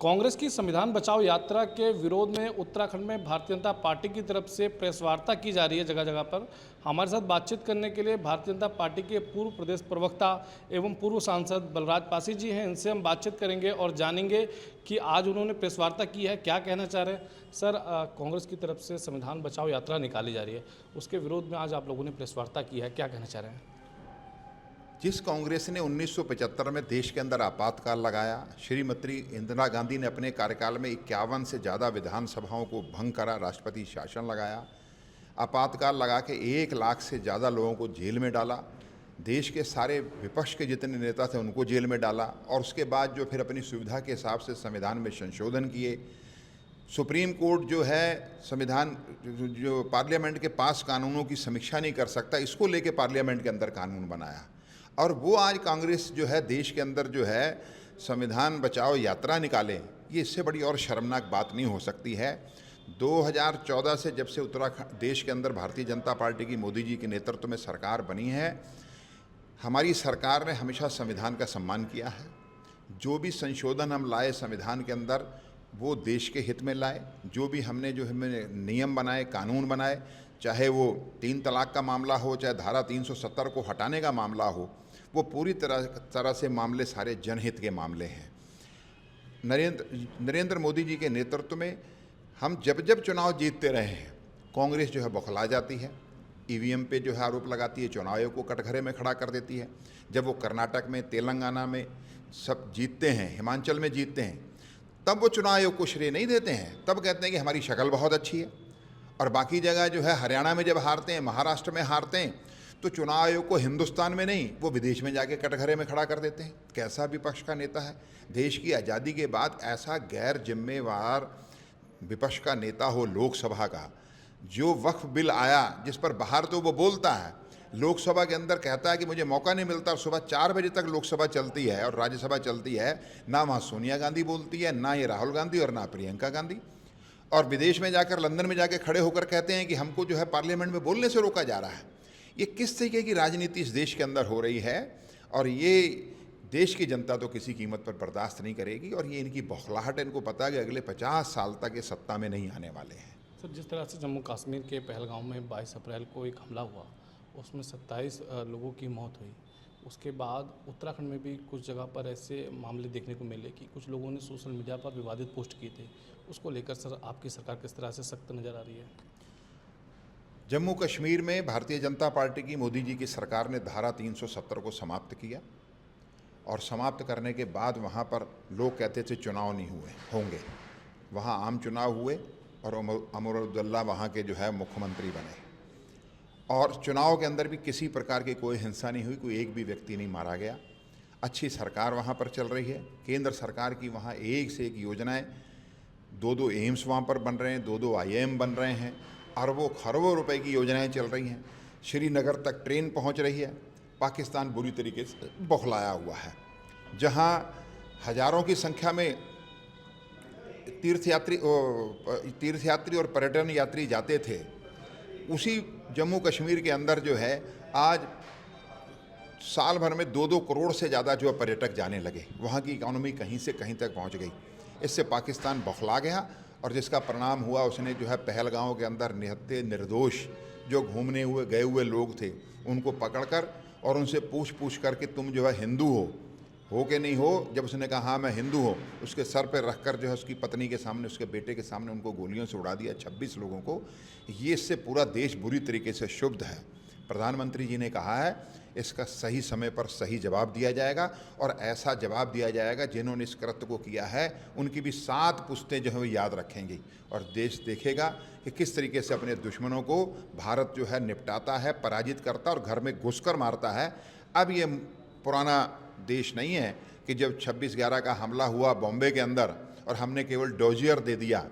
कांग्रेस की संविधान बचाओ यात्रा के विरोध में उत्तराखंड में भारतीय जनता पार्टी की तरफ से प्रेस वार्ता की जा रही है जगह जगह पर। हमारे साथ बातचीत करने के लिए भारतीय जनता पार्टी के पूर्व प्रदेश प्रवक्ता एवं पूर्व सांसद बलराज पासी जी हैं। इनसे हम बातचीत करेंगे और जानेंगे कि आज उन्होंने प्रेस वार्ता की है, क्या कहना चाह रहे हैं। सर, कांग्रेस की तरफ से संविधान बचाओ यात्रा निकाली जा रही है, उसके विरोध में आज आप लोगों ने प्रेस वार्ता की है, क्या कहना चाह रहे हैं। जिस कांग्रेस ने 1975 में देश के अंदर आपातकाल लगाया, श्रीमती इंदिरा गांधी ने अपने कार्यकाल में 51 से ज़्यादा विधानसभाओं को भंग करा, राष्ट्रपति शासन लगाया, आपातकाल लगा के 1 लाख से ज़्यादा लोगों को जेल में डाला, देश के सारे विपक्ष के जितने नेता थे उनको जेल में डाला, और उसके बाद जो फिर अपनी सुविधा के हिसाब से संविधान में संशोधन किए। सुप्रीम कोर्ट जो है संविधान जो पार्लियामेंट के पास कानूनों की समीक्षा नहीं कर सकता, इसको लेके पार्लियामेंट के अंदर कानून बनाया। और वो आज कांग्रेस जो है देश के अंदर जो है संविधान बचाओ यात्रा निकाले, ये इससे बड़ी और शर्मनाक बात नहीं हो सकती है। 2014 से जब से उत्तराखंड देश के अंदर भारतीय जनता पार्टी की मोदी जी के नेतृत्व में सरकार बनी है, हमारी सरकार ने हमेशा संविधान का सम्मान किया है। जो भी संशोधन हम लाए संविधान के अंदर वो देश के हित में लाए। जो भी हमने नियम बनाए, कानून बनाए, चाहे वो 3 तलाक का मामला हो, चाहे धारा 370 को हटाने का मामला हो, वो पूरी तरह से मामले सारे जनहित के मामले हैं। नरेंद्र मोदी जी के नेतृत्व में हम जब जब चुनाव जीतते रहे हैं, कांग्रेस जो है बौखला जाती है, ईवीएम पे जो है आरोप लगाती है, चुनाव आयोग को कटघरे में खड़ा कर देती है। जब वो कर्नाटक में, तेलंगाना में सब जीतते हैं, हिमाचल में जीतते हैं, तब वो चुनाव आयोग को श्रेय नहीं देते हैं, तब कहते हैं कि हमारी शक्ल बहुत अच्छी है। और बाकी जगह जो है हरियाणा में जब हारते हैं, महाराष्ट्र में हारते हैं, तो चुनाव आयोग को हिंदुस्तान में नहीं, वो विदेश में जाके कटघरे में खड़ा कर देते हैं। कैसा विपक्ष का नेता है। देश की आज़ादी के बाद ऐसा गैर जिम्मेवार विपक्ष का नेता हो लोकसभा का, जो वक्फ बिल आया जिस पर बाहर तो वो बोलता है, लोकसभा के अंदर कहता है कि मुझे मौका नहीं मिलता, और सुबह 4 बजे तक लोकसभा चलती है और राज्यसभा चलती है, ना वहाँ सोनिया गांधी बोलती है, ना ये राहुल गांधी और ना प्रियंका गांधी। और विदेश में जाकर, लंदन में जाकर खड़े होकर कहते हैं कि हमको जो है पार्लियामेंट में बोलने से रोका जा रहा है। ये किस तरीके की राजनीति इस देश के अंदर हो रही है, और ये देश की जनता तो किसी कीमत पर बर्दाश्त नहीं करेगी। और ये इनकी बौखलाहट है, इनको पता है कि अगले 50 साल तक ये सत्ता में नहीं आने वाले हैं। सर, जिस तरह से जम्मू कश्मीर के पहलगाम में 22 अप्रैल को एक हमला हुआ, उसमें 27 लोगों की मौत हुई। उसके बाद उत्तराखंड में भी कुछ जगह पर ऐसे मामले देखने को मिले कि कुछ लोगों ने सोशल मीडिया पर विवादित पोस्ट किए थे। उसको लेकर सर आपकी सरकार किस तरह से सख्त नज़र आ रही है। जम्मू कश्मीर में भारतीय जनता पार्टी की मोदी जी की सरकार ने धारा 370 को समाप्त किया, और समाप्त करने के बाद वहाँ पर लोग कहते थे चुनाव नहीं होंगे। वहाँ आम चुनाव हुए और उमर अब्दुल्ला वहाँ के जो है मुख्यमंत्री बने, और चुनाव के अंदर भी किसी प्रकार की कोई हिंसा नहीं हुई, कोई एक भी व्यक्ति नहीं मारा गया। अच्छी सरकार वहाँ पर चल रही है। केंद्र सरकार की वहाँ एक से एक योजनाएं, 2 एम्स वहाँ पर बन रहे हैं, 2 IIM बन रहे हैं, अरबों खरबों रुपए की योजनाएं चल रही हैं। श्रीनगर तक ट्रेन पहुँच रही है। पाकिस्तान बुरी तरीके से बौखलाया हुआ है। जहाँ हज़ारों की संख्या में तीर्थयात्री और पर्यटन यात्री जाते थे, उसी जम्मू कश्मीर के अंदर जो है आज साल भर में 2-2 करोड़ से ज़्यादा जो पर्यटक जाने लगे। वहाँ की इकोनॉमी कहीं से कहीं तक पहुँच गई। इससे पाकिस्तान बौखला गया, और जिसका परिणाम हुआ उसने जो है पहलगांव के अंदर निहत्थे निर्दोष जो घूमने गए हुए लोग थे उनको पकड़कर और उनसे पूछ करके तुम जो है हिंदू हो कि नहीं हो। जब उसने कहा हाँ मैं हिंदू हूँ, उसके सर पर रखकर जो है उसकी पत्नी के सामने, उसके बेटे के सामने उनको गोलियों से उड़ा दिया, 26 लोगों को। ये इससे पूरा देश बुरी तरीके से क्षुब्ध है। प्रधानमंत्री जी ने कहा है इसका सही समय पर सही जवाब दिया जाएगा, और ऐसा जवाब दिया जाएगा जिन्होंने इस कृत्य को किया है उनकी भी 7 पुश्तें जो है वो याद रखेंगी, और देश देखेगा कि किस तरीके से अपने दुश्मनों को भारत जो है निपटाता है, पराजित करता और घर में घुसकर मारता है। अब ये पुराना देश नहीं है कि जब 26/11 का हमला हुआ बॉम्बे के अंदर और हमने केवल डोजियर दे दिया।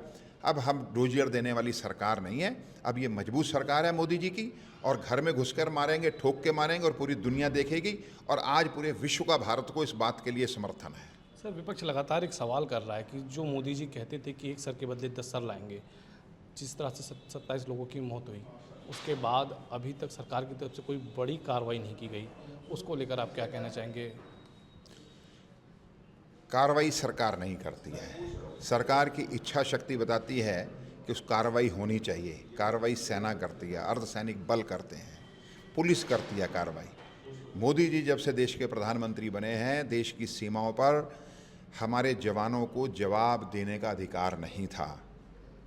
अब हम डोजियर देने वाली सरकार नहीं है। अब ये मजबूत सरकार है मोदी जी की, और घर में घुसकर मारेंगे, ठोक के मारेंगे, और पूरी दुनिया देखेगी। और आज पूरे विश्व का भारत को इस बात के लिए समर्थन है। सर, विपक्ष लगातार एक सवाल कर रहा है कि जो मोदी जी कहते थे कि एक सर के बदले 10 सर लाएंगे, जिस तरह से 27 लोगों की मौत हुई, उसके बाद अभी तक सरकार की तरफ से कोई बड़ी कार्रवाई नहीं की गई, उसको लेकर आप क्या कहना चाहेंगे। कार्रवाई सरकार नहीं करती है। सरकार की इच्छा शक्ति बताती है कि उस कार्रवाई होनी चाहिए। कार्रवाई सेना करती है, अर्धसैनिक बल करते हैं, पुलिस करती है कार्रवाई। मोदी जी जब से देश के प्रधानमंत्री बने हैं, देश की सीमाओं पर हमारे जवानों को जवाब देने का अधिकार नहीं था।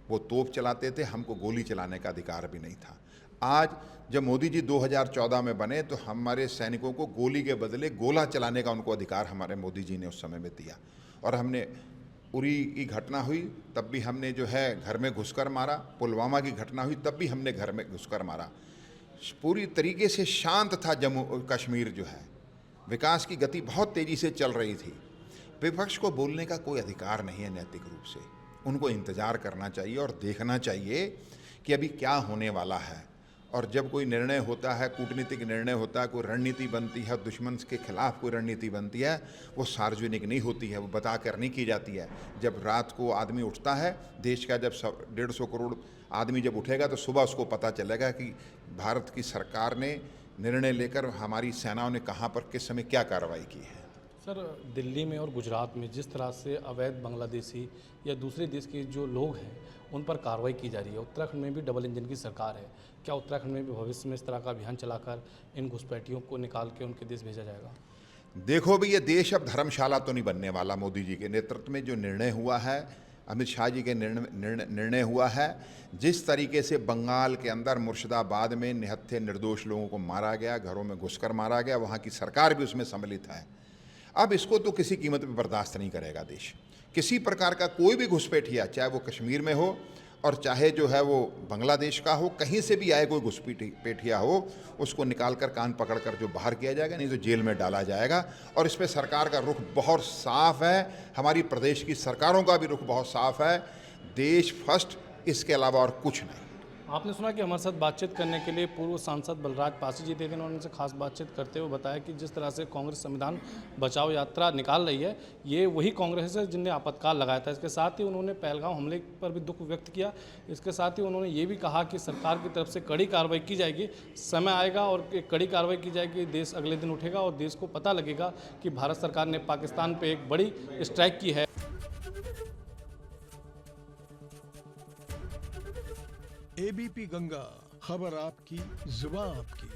वो तोप चलाते थे, हमको गोली चलाने का अधिकार भी नहीं था। आज जब मोदी जी 2014 में बने तो हमारे सैनिकों को गोली के बदले गोला चलाने का उनको अधिकार हमारे मोदी जी ने उस समय में दिया। और हमने उरी की घटना हुई तब भी हमने जो है घर में घुसकर मारा, पुलवामा की घटना हुई तब भी हमने घर में घुसकर मारा। पूरी तरीके से शांत था जम्मू कश्मीर जो है, विकास की गति बहुत तेज़ी से चल रही थी। विपक्ष को बोलने का कोई अधिकार नहीं है नैतिक रूप से। उनको इंतज़ार करना चाहिए और देखना चाहिए कि अभी क्या होने वाला है। और जब कोई निर्णय होता है, कूटनीतिक निर्णय होता है, कोई रणनीति बनती है, दुश्मन के खिलाफ कोई रणनीति बनती है, वो सार्वजनिक नहीं होती है, वो बता कर नहीं की जाती है। जब रात को आदमी उठता है, देश का जब 150 करोड़ आदमी जब उठेगा तो सुबह उसको पता चलेगा कि भारत की सरकार ने निर्णय लेकर हमारी सेनाओं ने कहाँ पर किस समय क्या कार्रवाई की है। सर, दिल्ली में और गुजरात में जिस तरह से अवैध बांग्लादेशी या दूसरे देश के जो लोग हैं उन पर कार्रवाई की जा रही है, उत्तराखंड में भी डबल इंजन की सरकार है, क्या उत्तराखंड में भी भविष्य में इस तरह का अभियान चलाकर इन घुसपैठियों को निकाल के उनके देश भेजा जाएगा? देखो भी, ये देश अब धर्मशाला तो नहीं बनने वाला। मोदी जी के नेतृत्व में जो निर्णय हुआ है, अमित शाह जी के निर्णय हुआ है, जिस तरीके से बंगाल के अंदर मुर्शिदाबाद में निहत्थे निर्दोष लोगों को मारा गया, घरों में घुसकर मारा गया, वहाँ की सरकार भी उसमें सम्मिलित है। अब इसको तो किसी कीमत पे बर्दाश्त नहीं करेगा देश। किसी प्रकार का कोई भी घुसपैठिया, चाहे वो कश्मीर में हो और चाहे जो है वो बांग्लादेश का हो, कहीं से भी आए कोई घुसपैठिया हो, उसको निकाल कर कान पकड़कर जो बाहर किया जाएगा, नहीं तो जेल में डाला जाएगा। और इस पर सरकार का रुख बहुत साफ है, हमारी प्रदेश की सरकारों का भी रुख बहुत साफ है। देश फर्स्ट, इसके अलावा और कुछ नहीं। आपने सुना कि हमारे साथ बातचीत करने के लिए पूर्व सांसद बलराज पासी जी थे, उन्होंने उनसे खास बातचीत करते हुए बताया कि जिस तरह से कांग्रेस संविधान बचाओ यात्रा निकाल रही है, ये वही कांग्रेस है जिनने आपातकाल लगाया था। इसके साथ ही उन्होंने पहलगाम हमले पर भी दुख व्यक्त किया। इसके साथ ही उन्होंने ये भी कहा कि सरकार की तरफ से कड़ी कार्रवाई की जाएगी, समय आएगा और कड़ी कार्रवाई की जाएगी, देश अगले दिन उठेगा और देश को पता लगेगा कि भारत सरकार ने पाकिस्तान पर एक बड़ी स्ट्राइक की है। एबीपी गंगा, खबर आपकी, जुबान आपकी।